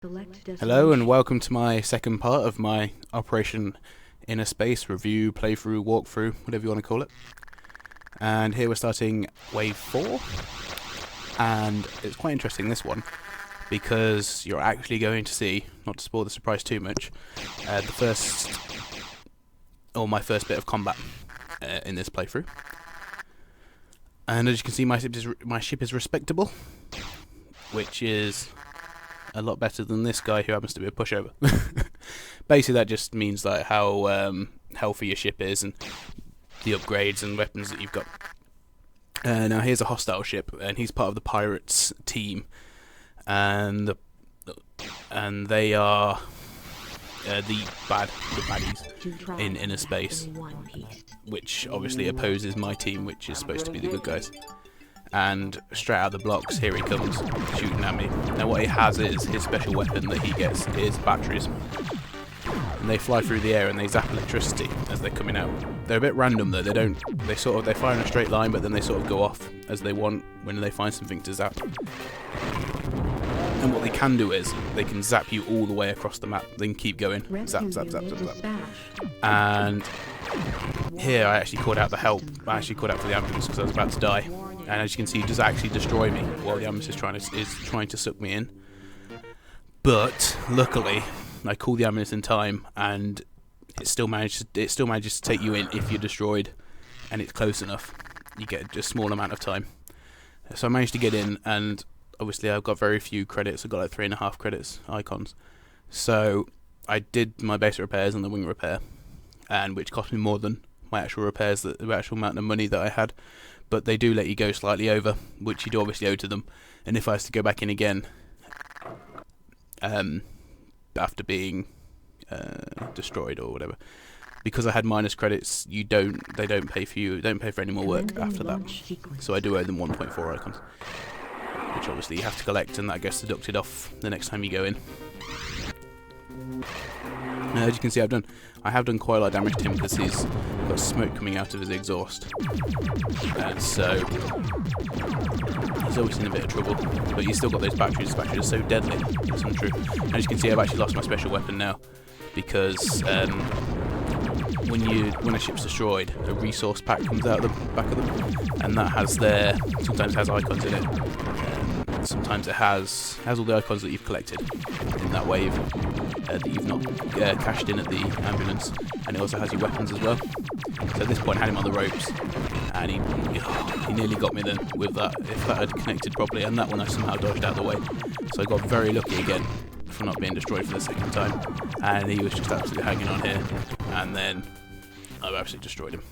Hello and welcome to my second part of my Operation Inner Space review, playthrough, walkthrough, whatever you want to call it. And here we're starting wave 4, and it's quite interesting, this one, because you're actually going to see, not to spoil the surprise too much, my first bit of combat in this playthrough. And as you can see, my ship is respectable, which is a lot better than this guy who happens to be a pushover. Basically, that just means like how healthy your ship is and the upgrades and weapons that you've got. Now here's a hostile ship, and he's part of the pirates team, and they are the baddies in inner space, which obviously opposes my team, which is supposed to be the good guys. And straight out of the blocks, here he comes, shooting at me. Now what he has is, his special weapon that he gets is batteries. And they fly through the air and they zap electricity as they're coming out. They're a bit random though, they fire in a straight line, but then they sort of go off as they want when they find something to zap. And what they can do is, they can zap you all the way across the map, they can keep going, zap, zap, zap, zap, zap. And here I actually called out the help, I actually called out for the ambulance because I was about to die. And as you can see, he does actually destroy me while the ambulance is trying to suck me in. But luckily, I called the ambulance in time, and it still manages to take you in if you're destroyed, and it's close enough. You get just a small amount of time. So I managed to get in, and obviously I've got very few credits. I've got like 3.5 credits icons. So I did my basic repairs and the wing repair, and which cost me more than my actual repairs, the actual amount of money that I had. But they do let you go slightly over, which you do obviously owe to them. And if I was to go back in again, after being destroyed or whatever, because I had minus credits, they don't pay for any more work after that. So I do owe them 1.4 icons, which obviously you have to collect, and that gets deducted off the next time you go in. Now, as you can see, I have done quite a lot of damage to him because he's got smoke coming out of his exhaust, and so he's always in a bit of trouble. But he's still got those batteries. His batteries are so deadly. It's untrue. As you can see, I've actually lost my special weapon now because when a ship's destroyed, a resource pack comes out of the back of them, and that sometimes has icons in it. Sometimes it has all the icons that you've collected in that wave that you've not cashed in at the ambulance, and it also has your weapons as well. So at this point I had him on the ropes, and he nearly got me then with that, if that had connected properly, and that one I somehow dodged out of the way. So I got very lucky again for not being destroyed for the second time, and he was just absolutely hanging on here, and then I absolutely destroyed him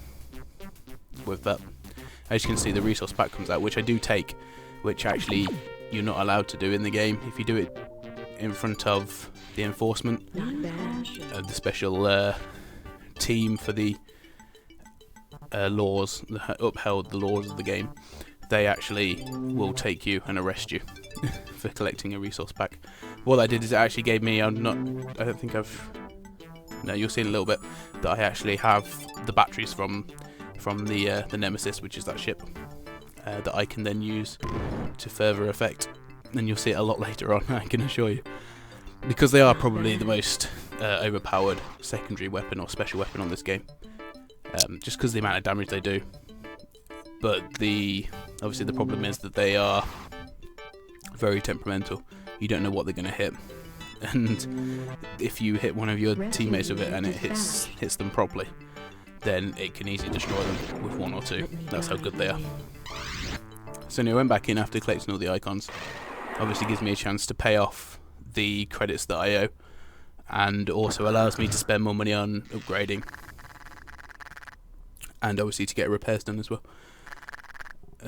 with that. As you can see, the resource pack comes out, which I do take, which actually you're not allowed to do in the game. If you do it in front of the enforcement, the special team for the laws that upheld the laws of the game, they actually will take you and arrest you for collecting a resource pack. What I did is it actually gave me, no, you'll see in a little bit that I actually have the batteries from the Nemesis, which is that ship, that I can then use to further effect, and you'll see it a lot later on, I can assure you, because they are probably the most overpowered secondary weapon or special weapon on this game, just because of the amount of damage they do. But obviously the problem is that they are very temperamental. You don't know what they're going to hit, and if you hit one of your teammates with it and it hits them properly, then it can easily destroy them with 1 or 2. That's how good they are. So anyway, I went back in after collecting all the icons. Obviously gives me a chance to pay off the credits that I owe, and also allows me to spend more money on upgrading, and obviously to get repairs done as well.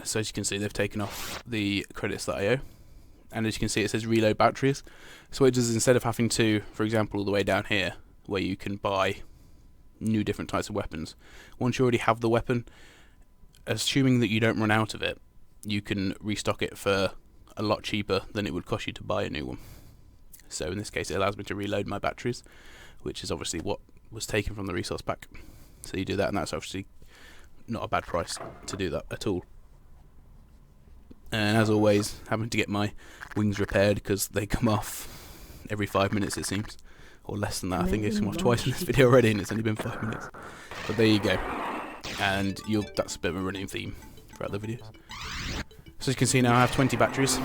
So as you can see, they've taken off the credits that I owe, and as you can see, it says reload batteries. So what it does is, instead of having to, for example, all the way down here where you can buy new different types of weapons, once you already have the weapon, assuming that you don't run out of it, you can restock it for a lot cheaper than it would cost you to buy a new one. So in this case, it allows me to reload my batteries, which is obviously what was taken from the resource pack. So you do that, and that's obviously not a bad price to do that at all. And as always, having to get my wings repaired because they come off every 5 minutes it seems, or less than that. I think it's come off twice in this video already, and it's only been 5 minutes. But there you go, and that's a bit of a running theme throughout the videos. So as you can see now, I have 20 batteries,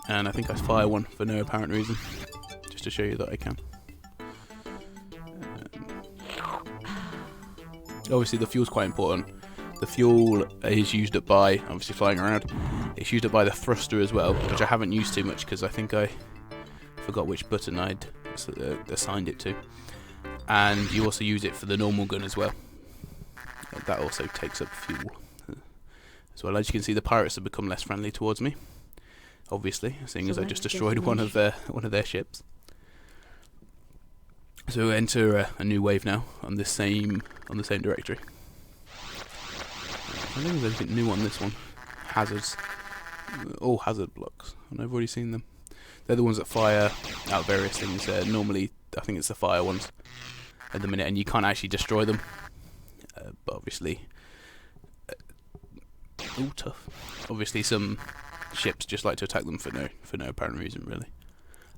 and I think I fire one for no apparent reason, just to show you that I can. Obviously the fuel's quite important. The fuel is used up by, obviously flying around, it's used up by the thruster as well, which I haven't used too much because I think I forgot which button I'd assigned it to. And you also use it for the normal gun as well. That also takes up fuel as well. As you can see, the pirates have become less friendly towards me, obviously, seeing as I just destroyed one of their ships. So we enter a new wave now on the same directory. I don't think there's anything new on this one. Hazards, all hazard blocks, and I've already seen them. They're the ones that fire out various things. Normally, I think it's the fire ones at the minute, and you can't actually destroy them. But obviously, tough. Obviously, some ships just like to attack them for no apparent reason, really,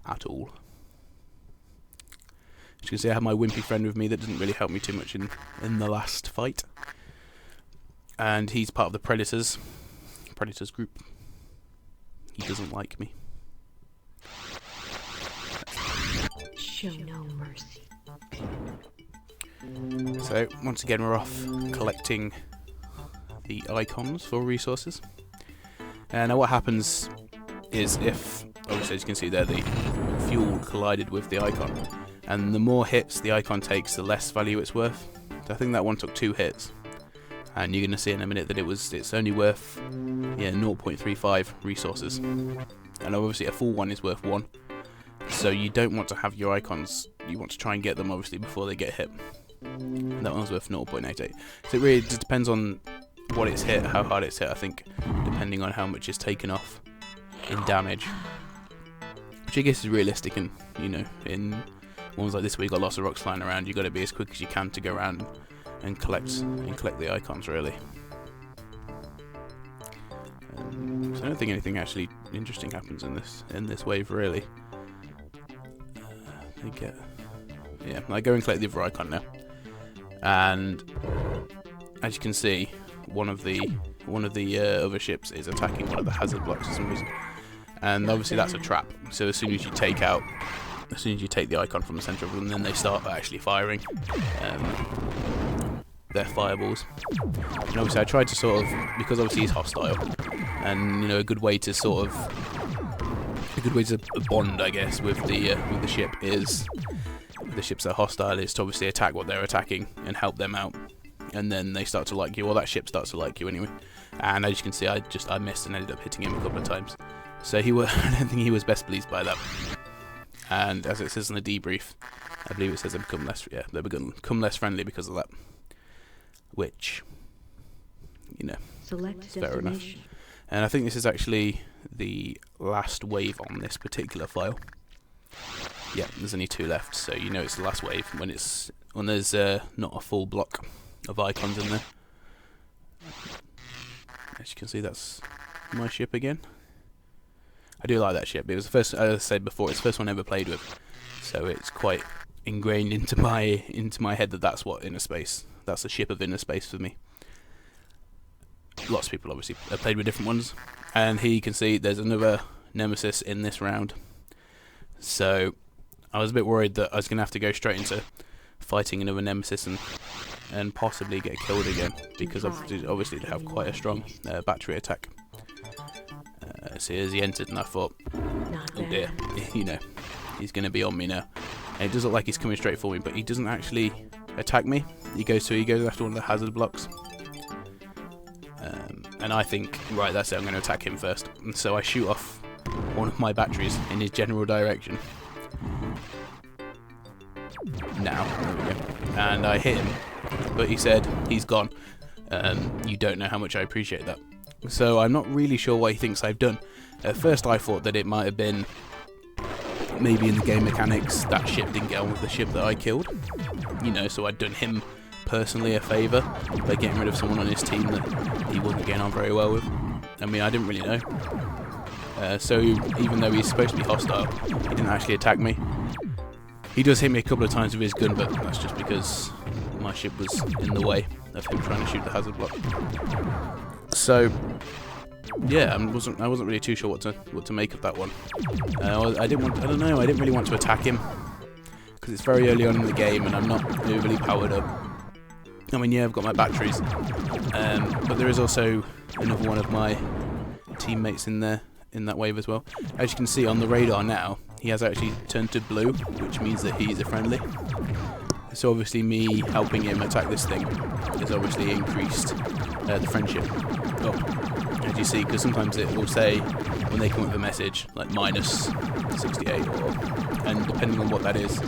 at all. As you can see, I have my wimpy friend with me that didn't really help me too much in the last fight. And he's part of the Predators group. He doesn't like me. Show no mercy. So, once again, we're off collecting the icons for resources. And now what happens is if, obviously as you can see there, the fuel collided with the icon. And the more hits the icon takes, the less value it's worth. So I think that one took 2 hits. And you're going to see in a minute that it's only worth 0.35 resources. And obviously a full one is worth 1. So you don't want to have your icons, you want to try and get them obviously before they get hit. And that one's worth 0.88. So it really just depends on what it's hit, how hard it's hit, I think, depending on how much is taken off in damage. Which I guess is realistic, and in ones like this where you've got lots of rocks flying around, you've got to be as quick as you can to go around and collect the icons, really. So I don't think anything actually interesting happens in this wave, really. I go and collect the other icon now, and as you can see, one of the other ships is attacking one of the hazard blocks for some reason, and obviously that's a trap. So as soon as you take the icon from the center of them, then they start actually firing their fireballs. And obviously I tried to sort of, because obviously he's hostile, and a good way to bond, I guess, with the ship is, the ships that are hostile, is to obviously attack what they're attacking and help them out, and then they start to like you, or that ship starts to like you anyway. And as you can see, I missed and ended up hitting him a couple of times. So I don't think he was best pleased by that. And as it says in the debrief, I believe it says they become less friendly because of that. Which, Select fair enough. And I think this is actually the last wave on this particular file. Yeah, there's only 2 left, so it's the last wave when there's not a full block of icons in there. As you can see, that's my ship again. I do like that ship. It was the first, as I said before, it's the first one I ever played with, so it's quite ingrained into my head that that's a ship of inner space for me. Lots of people obviously have played with different ones, and here you can see there's another nemesis in this round. So I was a bit worried that I was going to have to go straight into fighting another nemesis and possibly get killed again, because obviously they have quite a strong battery attack. See, as he entered, and I thought, oh dear, he's going to be on me now. And it does look like he's coming straight for me, but he doesn't actually attack me. He goes after one of the hazard blocks. And I think, right, that's it, I'm going to attack him first. And so I shoot off one of my batteries in his general direction. Now, there we go. And I hit him, but he said, he's gone. You don't know how much I appreciate that. So I'm not really sure what he thinks I've done. At first I thought that it might have been, maybe in the game mechanics, that ship didn't get on with the ship that I killed. So I'd done him personally a favour by getting rid of someone on his team that he wasn't getting on very well with. I mean, I didn't really know. So even though he's supposed to be hostile, he didn't actually attack me. He does hit me a couple of times with his gun, but that's just because my ship was in the way of him trying to shoot the hazard block. So yeah, I wasn't really too sure what to make of that one. I didn't really want to attack him because it's very early on in the game and I'm not overly powered up. I mean, yeah, I've got my batteries, but there is also another one of my teammates in there in that wave as well. As you can see on the radar now, he has actually turned to blue, which means that he's a friendly. So obviously me helping him attack this thing has obviously increased the friendship up, as you see, because sometimes it will say when they come up with a message like minus 68, and depending on what that is,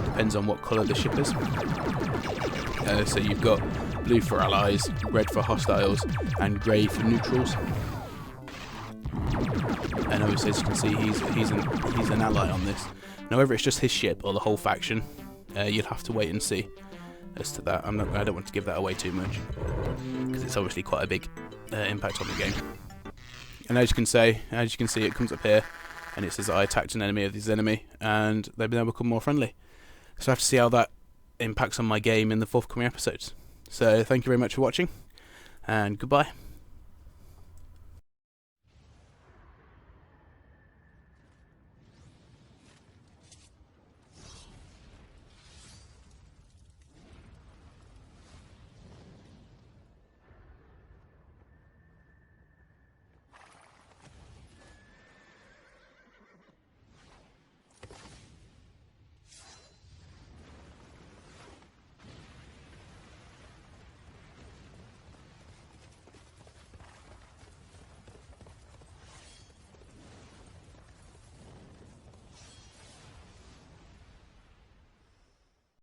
depends on what colour the ship is. So you've got blue for allies, red for hostiles, and grey for neutrals. And obviously, as you can see, he's an ally on this. Now, whether it's just his ship or the whole faction, you'll have to wait and see as to that. I don't want to give that away too much because it's obviously quite a big impact on the game. And as you can see, it comes up here and it says I attacked an enemy of this enemy, and they've now become more friendly. So I have to see how that impacts on my game in the forthcoming episodes. So thank you very much for watching, and goodbye.